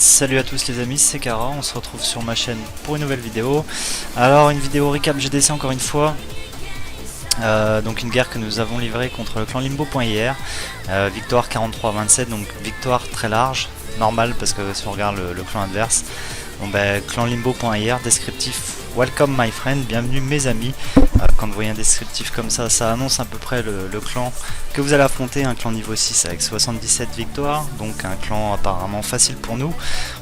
Salut à tous les amis, c'est Kara, on se retrouve sur ma chaîne pour une nouvelle vidéo. Alors une vidéo recap GDC encore une fois. Donc une guerre que nous avons livrée contre le clan Limbo.ir. Victoire 43-27, donc victoire très large, normal parce que si on regarde le clan adverse. Bon ben clan Limbo.ir, descriptif welcome my friend, bienvenue mes amis. Quand vous voyez un descriptif comme ça annonce à peu près le clan que vous allez affronter, un clan niveau 6 avec 77 victoires, donc un clan apparemment facile pour nous.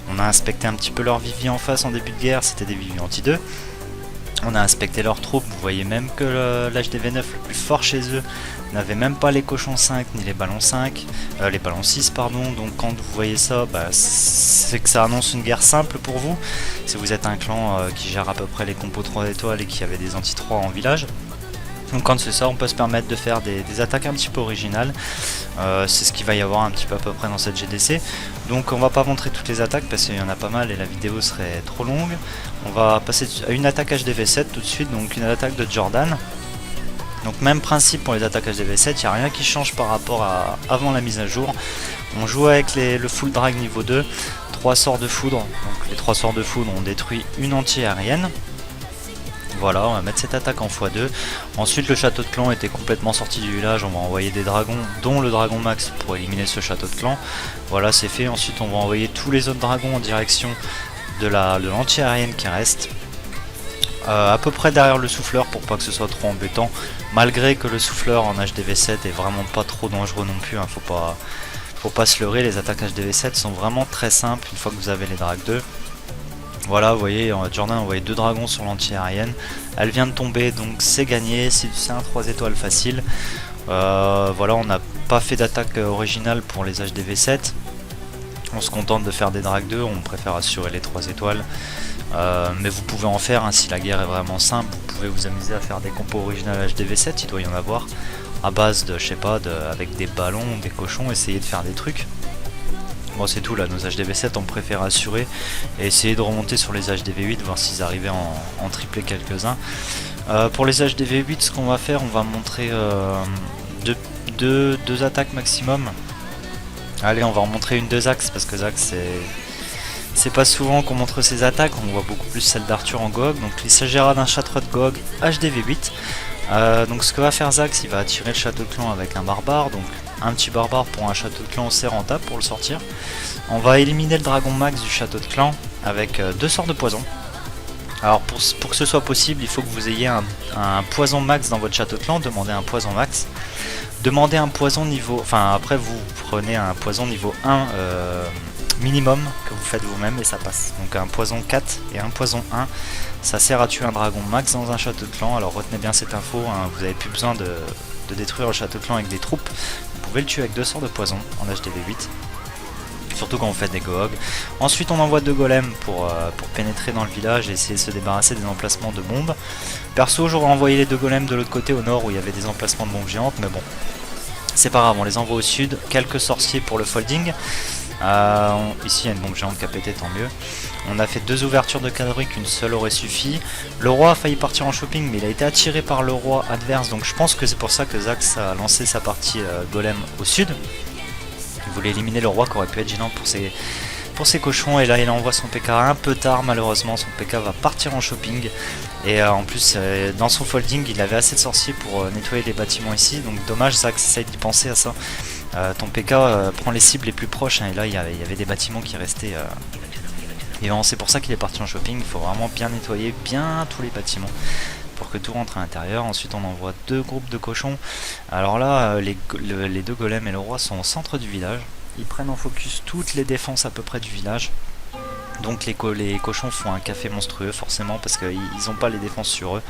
On a inspecté un petit peu leur vivier en face en début de guerre, c'était des viviers anti-2. On a inspecté leurs troupes, vous voyez même que l'HDV9 le plus fort chez eux n'avait même pas les cochons 5 ni les ballons 5, les ballons 6 pardon, donc quand vous voyez ça, c'est que ça annonce une guerre simple pour vous, si vous êtes un clan qui gère à peu près les compos 3 étoiles et qui avait des anti-3 en village. Donc quand c'est ça, on peut se permettre de faire des attaques un petit peu originales. C'est ce qu'il va y avoir un petit peu à peu près dans cette GDC. Donc on va pas montrer toutes les attaques parce qu'il y en a pas mal et la vidéo serait trop longue. On va passer à une attaque HDV7 tout de suite, donc une attaque de Jordan. Donc même principe pour les attaques HDV7, il n'y a rien qui change par rapport à avant la mise à jour. On joue avec le full drag niveau 2, 3 sorts de foudre. Donc les 3 sorts de foudre ont détruit une anti-aérienne. Voilà, on va mettre cette attaque en x2. Ensuite le château de clan était complètement sorti du village, on va envoyer des dragons, dont le dragon max pour éliminer ce château de clan. Voilà, c'est fait. Ensuite on va envoyer tous les autres dragons en direction de l'anti-aérienne qui reste. À peu près derrière le souffleur pour pas que ce soit trop embêtant. Malgré que le souffleur en HDV7 est vraiment pas trop dangereux non plus, hein, faut pas se leurrer, les attaques HDV7 sont vraiment très simples une fois que vous avez les Drag 2. Voilà, vous voyez, Jordan a envoyé 2 dragons sur l'anti-aérienne. Elle vient de tomber, donc c'est gagné. C'est un 3 étoiles facile. Voilà, on n'a pas fait d'attaque originale pour les HDV7. On se contente de faire des drag 2, on préfère assurer les 3 étoiles. Mais vous pouvez en faire, hein, si la guerre est vraiment simple. Vous pouvez vous amuser à faire des compos originales HDV7, il doit y en avoir. À base de, je sais pas, avec des ballons, des cochons, essayer de faire des trucs. Bon c'est tout là, nos HDV7 on préfère assurer et essayer de remonter sur les HDV8, voir s'ils arrivaient en tripler quelques-uns. Pour les HDV8 ce qu'on va faire, on va montrer deux attaques maximum. Allez, on va en montrer une 2 axes parce que Zax c'est pas souvent qu'on montre ses attaques, on voit beaucoup plus celle d'Arthur en GOG. Donc il s'agira d'un château de GOG HDV8. Donc ce que va faire Zax, il va attirer le château de clan avec un barbare, donc un petit barbare pour un château de clan c'est rentable pour le sortir. On va éliminer le dragon max du château de clan avec 2 sorts de poison. Alors pour que ce soit possible, il faut que vous ayez un poison max dans votre château de clan, demandez un poison max. Demandez un poison niveau, enfin après vous prenez un poison niveau 1 minimum que vous faites vous-même et ça passe. Donc un poison 4 et un poison 1, ça sert à tuer un dragon max dans un château de clan. Alors retenez bien cette info, hein, vous n'avez plus besoin de détruire le château de clan avec des troupes. Vous pouvez le tuer avec 2 sorts de poison en HDV8. Surtout quand vous faites des GOG. Ensuite on envoie 2 golems pour pénétrer dans le village et essayer de se débarrasser des emplacements de bombes. Perso j'aurais envoyé les 2 golems de l'autre côté au nord où il y avait des emplacements de bombes géantes, mais bon. C'est pas grave, on les envoie au sud. Quelques sorciers pour le folding. Ici il y a une bombe géante qui a pété, tant mieux. On a fait 2 ouvertures de cavalerie, qu'une seule aurait suffi. Le roi a failli partir en shopping mais il a été attiré par le roi adverse, donc je pense que c'est pour ça que Zax a lancé sa partie golem au sud. Il voulait éliminer le roi qui aurait pu être gênant pour ses cochons, et là il envoie son PK un peu tard malheureusement. Son PK va partir en shopping et en plus dans son folding il avait assez de sorciers pour nettoyer les bâtiments ici, donc dommage. Zax essaye d'y penser à ça. Ton PK prend les cibles les plus proches, hein, et là il y avait des bâtiments qui restaient et c'est pour ça qu'il est parti en shopping. Il faut vraiment bien nettoyer bien tous les bâtiments pour que tout rentre à l'intérieur. Ensuite on envoie 2 groupes de cochons. Alors là les 2 golems et le roi sont au centre du village. Ils prennent en focus toutes les défenses à peu près du village. Donc les cochons font un café monstrueux forcément parce qu'ils n'ont pas les défenses sur eux.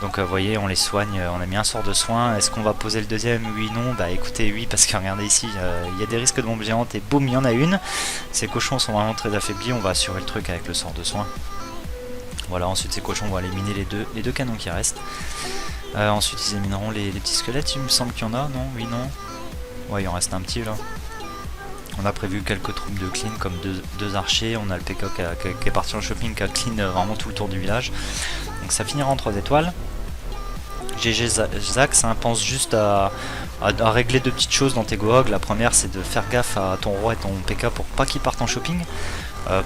Donc vous voyez, on les soigne, on a mis un sort de soin. Est-ce qu'on va poser le deuxième? Oui, non. Bah écoutez, oui, parce que regardez ici, il y a des risques de bombes géantes et boum, il y en a une. Ces cochons sont vraiment très affaiblis, on va assurer le truc avec le sort de soin. Voilà, ensuite ces cochons vont éliminer les deux canons qui restent. Ensuite ils élimineront les petits squelettes, il me semble qu'il y en a, non? Oui, non. Ouais, il en reste un petit là. On a prévu quelques troupes de clean comme 2 archers. On a le PK qui est parti en shopping, qui a clean vraiment tout le tour du village. Donc ça finira en 3 étoiles. GG Zax, hein, pense juste à régler 2 petites choses dans tes GOG. La première c'est de faire gaffe à ton roi et ton PK pour pas qu'ils partent en shopping.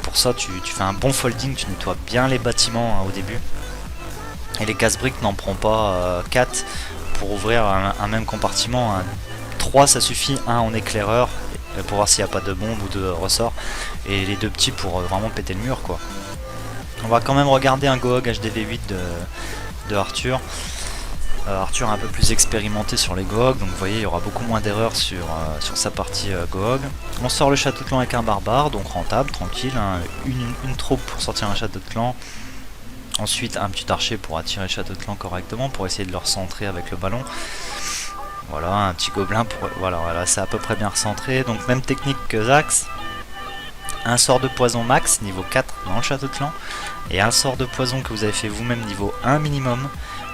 Pour ça tu fais un bon folding, tu nettoies bien les bâtiments au début. Et les casse-briques n'en prend pas 4 pour ouvrir un même compartiment. 3 ça suffit, un en éclaireur pour voir s'il n'y a pas de bombe ou de ressort. Et les deux petits pour vraiment péter le mur quoi. On va quand même regarder un Gohog HDV8 de Arthur. Arthur est un peu plus expérimenté sur les Gohog, donc vous voyez il y aura beaucoup moins d'erreurs sur sa partie Gohog. On sort le château de clan avec un barbare, donc rentable, tranquille, hein. Une troupe pour sortir un château de clan. Ensuite un petit archer pour attirer le château de clan correctement, pour essayer de le recentrer avec le ballon. Voilà, un petit gobelin pour... Voilà, c'est à peu près bien recentré, donc même technique que Zax. Un sort de poison max, niveau 4 dans le château de clan. Et un sort de poison que vous avez fait vous-même niveau 1 minimum.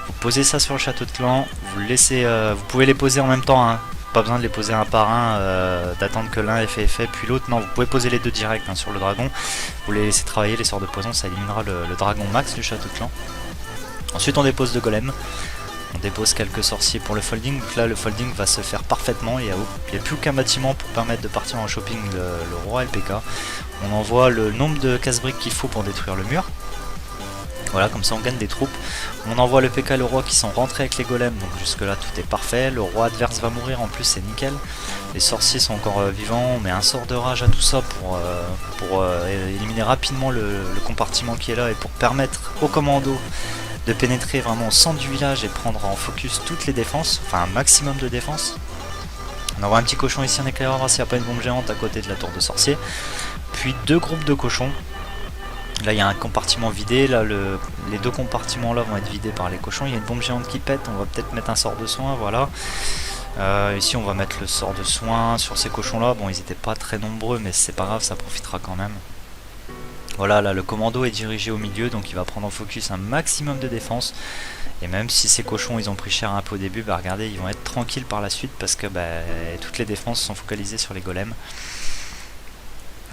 Vous posez ça sur le château de clan, vous le laissez, vous pouvez les poser en même temps, hein. Pas besoin de les poser un par un, d'attendre que l'un ait fait effet puis l'autre. Non, vous pouvez poser les deux direct hein, sur le dragon. Vous les laissez travailler les sorts de poison, ça éliminera le dragon max du château de clan. Ensuite on dépose 2 golems. On dépose quelques sorciers pour le folding. Donc là le folding va se faire parfaitement. Il n'y a plus qu'un bâtiment pour permettre de partir en shopping le roi LPK. On envoie le nombre de casse-briques qu'il faut pour détruire le mur. Voilà, comme ça on gagne des troupes. On envoie le PK et le roi qui sont rentrés avec les golems, donc jusque là tout est parfait. Le roi adverse va mourir en plus, c'est nickel. Les sorciers sont encore vivants, on met un sort de rage à tout ça pour éliminer rapidement le compartiment qui est là et pour permettre au commando de pénétrer vraiment au centre du village et prendre en focus toutes les défenses, enfin un maximum de défense. On envoie un petit cochon ici en éclaireur, voir s'il n'y a pas une bombe géante à côté de la tour de sorcier. Puis 2 groupes de cochons. Là il y a un compartiment vidé, là les 2 compartiments là vont être vidés par les cochons. Il y a une bombe géante qui pète, on va peut-être mettre un sort de soin, voilà. Ici on va mettre le sort de soin sur ces cochons là. Bon ils étaient pas très nombreux mais c'est pas grave, ça profitera quand même. Voilà, là le commando est dirigé au milieu, donc il va prendre en focus un maximum de défense. Et même si ces cochons ils ont pris cher un peu au début, bah regardez, ils vont être tranquilles par la suite parce que toutes les défenses sont focalisées sur les golems.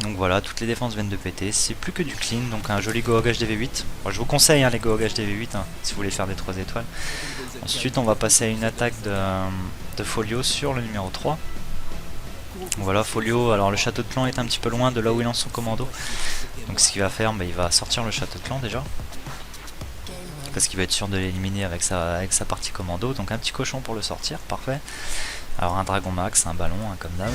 Donc voilà, toutes les défenses viennent de péter, c'est plus que du clean, donc un joli Gohog HDV8. Bon, je vous conseille les Gohog HDV8 si vous voulez faire des 3 étoiles. Ensuite on va passer à une attaque de Folio sur le numéro 3. Voilà, Folio, alors le château de clan est un petit peu loin de là où il lance son commando. Donc ce qu'il va faire, il va sortir le château de clan déjà. Parce qu'il va être sûr de l'éliminer avec sa partie commando. Donc un petit cochon pour le sortir, parfait. Alors un dragon max, un ballon, comme d'hab.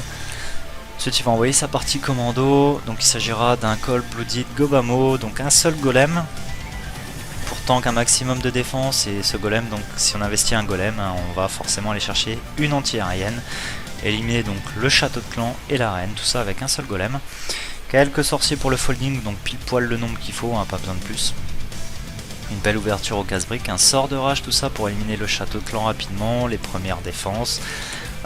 Ensuite il va envoyer sa partie commando. Donc il s'agira d'un Cold Blooded Gobamo, donc un seul golem. Pour tank un maximum de défense. Et ce golem, donc si on investit un golem, on va forcément aller chercher une anti-aérienne. Éliminer donc le château de clan et l'arène, tout ça avec un seul golem. Quelques sorciers pour le folding, donc pile poil le nombre qu'il faut, pas besoin de plus. Une belle ouverture au casse-brique, un sort de rage, tout ça pour éliminer le château de clan rapidement, les premières défenses.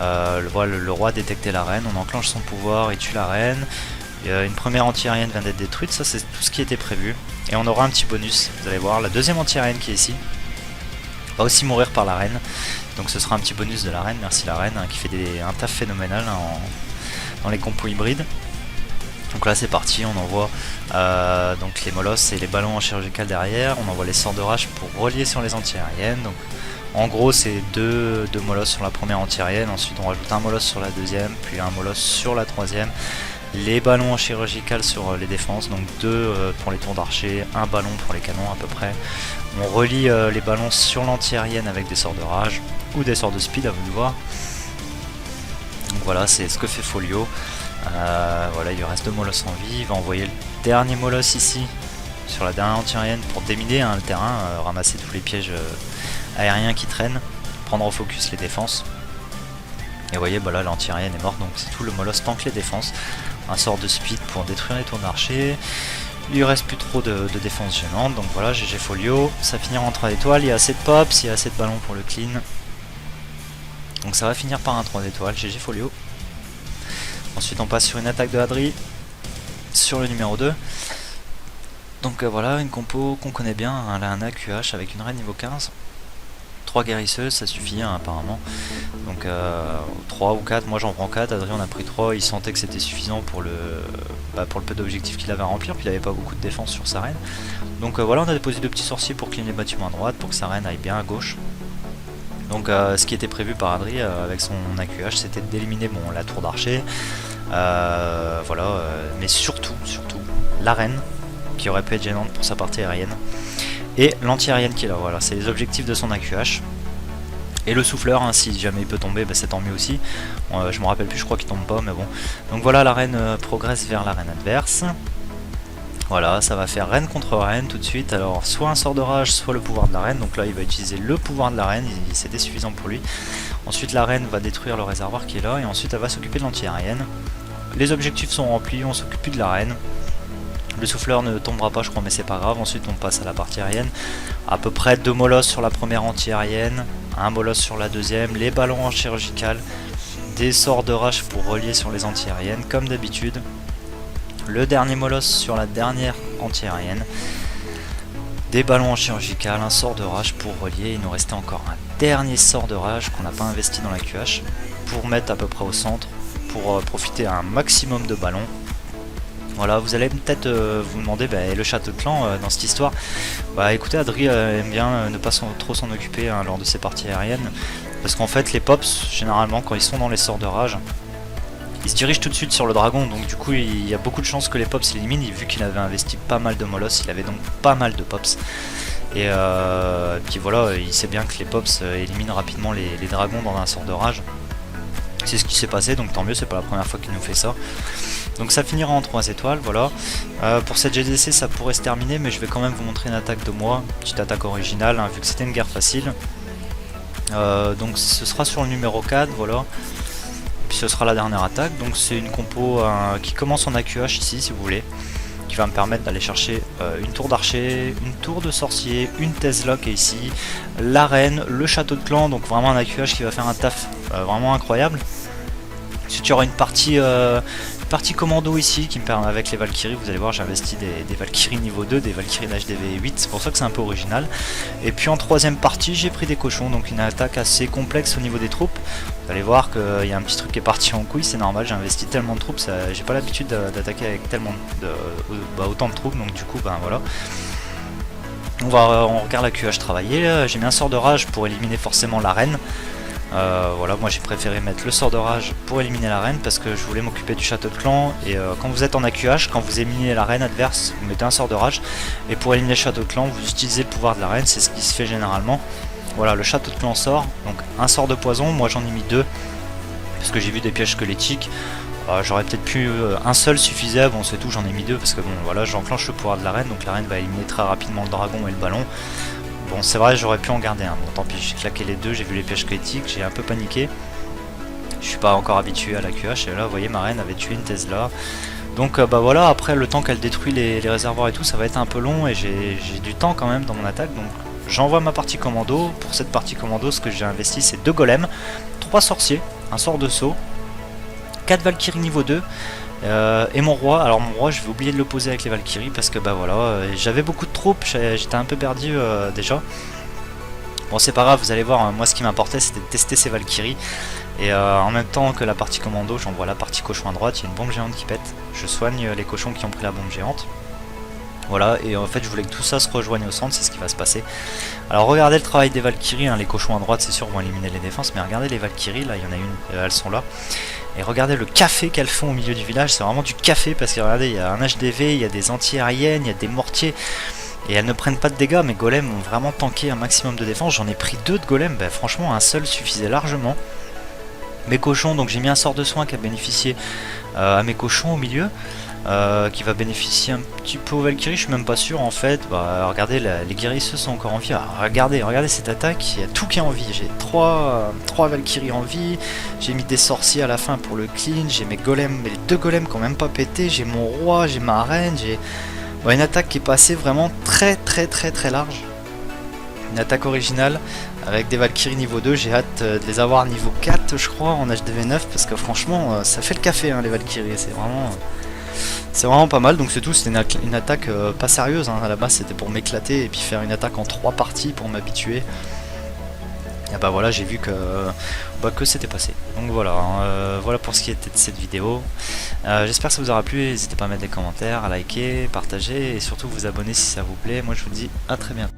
Le roi a détecté la reine, on enclenche son pouvoir, il tue la reine. Une première anti-aérienne vient d'être détruite, ça c'est tout ce qui était prévu. Et on aura un petit bonus, vous allez voir, la deuxième anti-aérienne qui est ici va aussi mourir par la reine. Donc ce sera un petit bonus de la reine, merci la reine, qui fait un taf phénoménal dans les compos hybrides. Donc là c'est parti, on envoie donc les molosses et les ballons en chirurgical derrière, on envoie les sorts de rage pour relier sur les anti-aériennes. Donc en gros c'est deux molosses sur la première anti-aérienne, ensuite on rajoute un molosse sur la deuxième, puis un molosse sur la troisième. Les ballons en chirurgical sur les défenses, donc 2 pour les tours d'archer, un ballon pour les canons à peu près. On relie les ballons sur l'anti-aérienne avec des sorts de rage ou des sorts de speed à vous de voir. Donc voilà, c'est ce que fait Folio. Voilà, il lui reste 2 molosses en vie. Il va envoyer le dernier molosse ici sur la dernière anti-aérienne pour déminer le terrain, ramasser tous les pièges aériens qui traînent, prendre au focus les défenses. Et vous voyez, là l'anti-aérienne est morte, donc c'est tout, le molosse tank les défenses. Un sort de speed pour détruire les tours d'archer. Il lui reste plus trop de défense gênante, donc voilà, GG Folio. Ça finira en 3 étoiles, il y a assez de pops, il y a assez de ballons pour le clean. Donc ça va finir par un 3 étoiles, GG Folio. Ensuite on passe sur une attaque de Adri sur le numéro 2. Donc voilà, une compo qu'on connaît bien, elle a un AQH avec une reine niveau 15. 3 guérisseuses, ça suffit apparemment. Donc 3 ou 4, moi j'en prends 4, Adrien en a pris 3, il sentait que c'était suffisant pour le peu d'objectifs qu'il avait à remplir, puis il n'avait pas beaucoup de défense sur sa reine. Donc voilà, on a déposé 2 petits sorciers pour clean les bâtiments à droite, pour que sa reine aille bien à gauche. Donc ce qui était prévu par Adri avec son AQH, c'était d'éliminer la tour d'archer, Voilà, mais surtout l'arène qui aurait pu être gênante pour sa partie aérienne et l'anti-aérienne qui est là. Voilà, c'est les objectifs de son AQH. Et le souffleur, hein, si jamais il peut tomber, bah, c'est tant mieux aussi. Je me rappelle plus, je crois qu'il tombe pas, mais bon. Donc voilà, la reine progresse vers l'arène adverse. Voilà, ça va faire reine contre reine tout de suite. Alors, soit un sort de rage, soit le pouvoir de la reine. Donc là, il va utiliser le pouvoir de la reine, c'était suffisant pour lui. Ensuite, la reine va détruire le réservoir qui est là, et ensuite, elle va s'occuper de l'anti-aérienne. Les objectifs sont remplis, on s'occupe plus de la reine. Le souffleur ne tombera pas, je crois, mais c'est pas grave. Ensuite, on passe à la partie aérienne. À peu près 2 molosses sur la première anti-aérienne, un molosse sur la deuxième, les ballons en chirurgical, des sorts de rage pour relier sur les anti-aériennes, comme d'habitude. Le dernier molosse sur la dernière anti-aérienne, des ballons en chirurgical, un sort de rage pour relier. Il nous restait encore un dernier sort de rage qu'on n'a pas investi dans la QH pour mettre à peu près au centre, pour profiter à un maximum de ballons. Voilà, vous allez peut-être vous demander, le château de clan dans cette histoire. Bah écoutez, Adri aime bien ne pas trop s'en occuper hein, lors de ses parties aériennes. Parce qu'en fait, les pops, généralement, quand ils sont dans les sorts de rage, ils se dirigent tout de suite sur le dragon. Donc du coup, il y a beaucoup de chances que les pops s'éliminent. Vu qu'il avait investi pas mal de molosses, il avait donc pas mal de pops. Et puis voilà, il sait bien que les pops éliminent rapidement les dragons dans un sort de rage. C'est ce qui s'est passé, donc tant mieux, c'est pas la première fois qu'il nous fait ça. Donc ça finira en 3 étoiles, voilà. Pour cette GDC ça pourrait se terminer, mais je vais quand même vous montrer une attaque de moi, petite attaque originale, hein, vu que c'était une guerre facile. Donc ce sera sur le numéro 4, voilà. Puis ce sera la dernière attaque, donc c'est une compo qui commence en AQH ici si vous voulez. Qui va me permettre d'aller chercher une tour d'archer, une tour de sorcier, une Tesla qui est ici, l'arène, le château de clan, donc vraiment un AQH qui va faire un taf vraiment incroyable. Ensuite il y aura une partie commando ici qui me permet, avec les Valkyries, vous allez voir j'ai investi des Valkyries niveau 2, des Valkyries d'HDV 8, c'est pour ça que c'est un peu original. Et puis en troisième partie j'ai pris des cochons, donc une attaque assez complexe au niveau des troupes. Vous allez voir qu'il y a un petit truc qui est parti en couille, c'est normal, j'ai investi tellement de troupes, j'ai pas l'habitude d'attaquer avec tellement autant de troupes, donc du coup voilà. On regarde la QH travailler, j'ai mis un sort de rage pour éliminer forcément la reine. Voilà, moi j'ai préféré mettre le sort de rage pour éliminer la reine parce que je voulais m'occuper du château de clan. Et quand vous êtes en AQH, quand vous éliminez la reine adverse, vous mettez un sort de rage. Et pour éliminer le château de clan, vous utilisez le pouvoir de la reine, c'est ce qui se fait généralement. Voilà, le château de clan sort, donc un sort de poison, moi j'en ai mis 2 parce que j'ai vu des pièges squelettiques. J'aurais peut-être pu, un seul suffisait, bon c'est tout, j'en ai mis 2 parce que bon voilà, j'enclenche le pouvoir de la reine, donc la reine va éliminer très rapidement le dragon et le ballon. Bon c'est vrai, j'aurais pu en garder un, bon tant pis, j'ai claqué les 2, j'ai vu les pièges critiques, j'ai un peu paniqué. Je suis pas encore habitué à la QH et là vous voyez ma reine avait tué une Tesla. Donc voilà, après le temps qu'elle détruit les réservoirs et tout, ça va être un peu long et j'ai du temps quand même dans mon attaque. Donc j'envoie ma partie commando. Pour cette partie commando, ce que j'ai investi c'est 2 golems, 3 sorciers, un sort de saut, 4 Valkyries niveau 2 et mon roi. Alors mon roi je vais oublier de l'opposer avec les Valkyries parce que voilà, j'avais beaucoup de troupes, j'étais un peu perdu déjà. Bon c'est pas grave, vous allez voir, moi ce qui m'importait c'était de tester ces Valkyries. Et en même temps que la partie commando, j'envoie la partie cochon à droite, il y a une bombe géante qui pète. Je soigne les cochons qui ont pris la bombe géante. Voilà, et en fait je voulais que tout ça se rejoigne au centre, c'est ce qui va se passer. Alors regardez le travail des Valkyries, hein, les cochons à droite c'est sûr vont éliminer les défenses, mais regardez les Valkyries, là il y en a une, elles sont là. Et regardez le café qu'elles font au milieu du village, c'est vraiment du café parce que regardez, il y a un HDV, il y a des anti-aériennes, il y a des mortiers. Et elles ne prennent pas de dégâts, mes golems ont vraiment tanké un maximum de défense, j'en ai pris 2 de golems, franchement un seul suffisait largement. Mes cochons, donc j'ai mis un sort de soin qui a bénéficié à mes cochons au milieu, qui va bénéficier un petit peu aux Valkyries, je suis même pas sûr en fait. Regardez, les guérisseux sont encore en vie. Alors, regardez cette attaque, il y a tout qui est en vie. J'ai 3 Valkyries en vie, j'ai mis des sorciers à la fin pour le clean, j'ai mes golems, mais les 2 golems qui ont même pas pété, j'ai mon roi, j'ai ma reine, j'ai une attaque qui est passée vraiment très large. Une attaque originale avec des Valkyries niveau 2, j'ai hâte de les avoir niveau 4 je crois en HDV 9 parce que franchement ça fait le café hein, les Valkyries, c'est vraiment pas mal. Donc c'est tout, c'était une attaque pas sérieuse hein. À la base c'était pour m'éclater et puis faire une attaque en 3 parties pour m'habituer. Et voilà, j'ai vu que c'était passé. Donc voilà, voilà pour ce qui était de cette vidéo. J'espère que ça vous aura plu, n'hésitez pas à mettre des commentaires, à liker, partager et surtout vous abonner si ça vous plaît. Moi je vous dis à très bientôt.